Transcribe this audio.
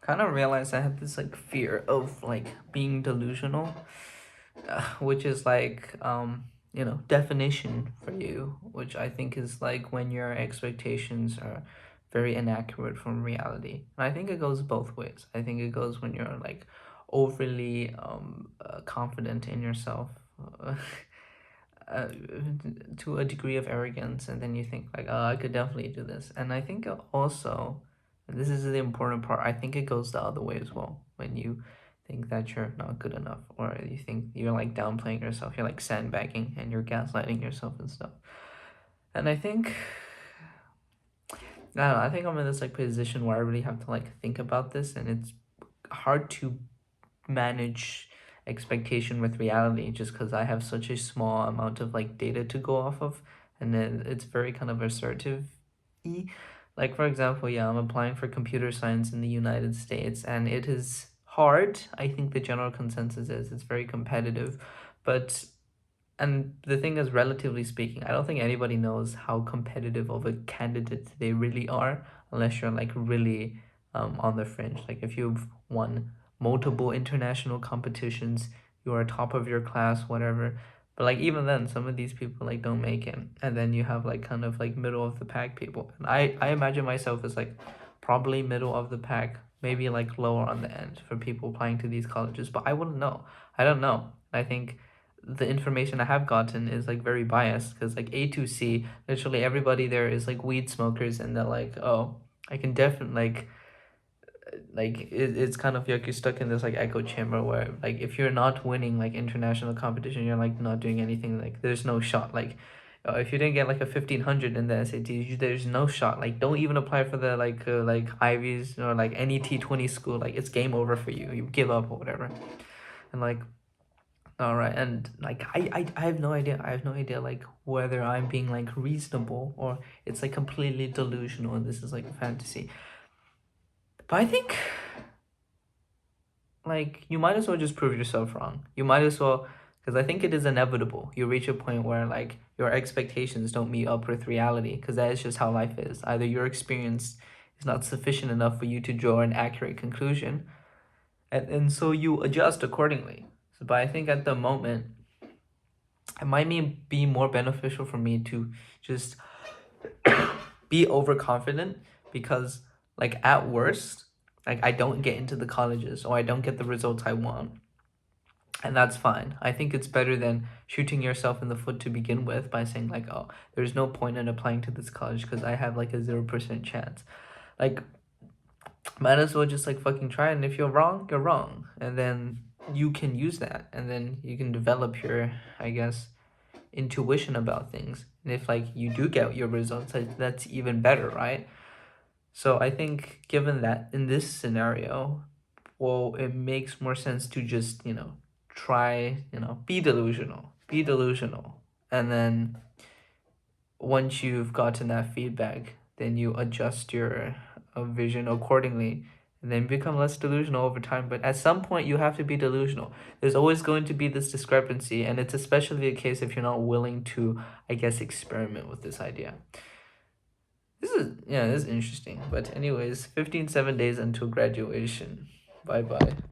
kind of realized I had this like fear of like being delusional, which is like definition for you, which I think is like when your expectations are very inaccurate from reality. And I think it goes both ways. I think it goes when you're like overly confident in yourself. Uh, uh, to a degree of arrogance, and then you think like, oh, I could definitely do this. And I think also, and this is the important part, I think it goes the other way as well. When you think that you're not good enough, or you think you're like downplaying yourself, you're like sandbagging and you're gaslighting yourself and stuff. And I think, I don't know, I think I'm in this like position where I really have to like think about this, and it's hard to manage expectation with reality just because I have such a small amount of like data to go off of, and then it's very kind of assertive y. Like for example, yeah, I'm applying for computer science in the United States, and it is hard. I think the general consensus is it's very competitive, but and the thing is, relatively speaking, I don't think anybody knows how competitive of a candidate they really are unless you're like really on the fringe. Like if you've won multiple international competitions, you are top of your class, whatever. But like even then, some of these people like don't make it, and then you have like kind of like middle of the pack people. And I imagine myself as like probably middle of the pack, maybe like lower on the end for people applying to these colleges. But I wouldn't know. I don't know. I think the information I have gotten is like very biased because like A2C, literally everybody there is like weed smokers, and they're like, oh, I can definitely it's kind of like you're stuck in this like echo chamber where like if you're not winning like international competition, you're like not doing anything. Like there's no shot. Like if you didn't get like a 1500 in the SATs, there's no shot. Like don't even apply for the like Ivies or like any T20 school. Like it's game over for you. You give up or whatever. And like all right, and like I have no idea. I have no idea like whether I'm being like reasonable or it's like completely delusional and this is like a fantasy. But I think like you might as well just prove yourself wrong. You might as well, because I think it is inevitable. You reach a point where like your expectations don't meet up with reality, because that is just how life is. Either your experience is not sufficient enough for you to draw an accurate conclusion, and so you adjust accordingly. So, but I think at the moment it might be more beneficial for me to just be overconfident, because like at worst, like I don't get into the colleges or I don't get the results I want, and that's fine. I think it's better than shooting yourself in the foot to begin with by saying like, oh, there's no point in applying to this college because I have like a 0% chance. Like might as well just like fucking try, and if you're wrong, you're wrong, and then you can use that, and then you can develop your, I guess, intuition about things. And if like you do get your results, like, that's even better, right? So I think given that in this scenario, well, it makes more sense to just, try, be delusional. And then once you've gotten that feedback, then you adjust your vision accordingly, and then become less delusional over time. But at some point, you have to be delusional. There's always going to be this discrepancy, and it's especially the case if you're not willing to, I guess, experiment with this idea. This is interesting. But anyways, 7 days until graduation. Bye bye.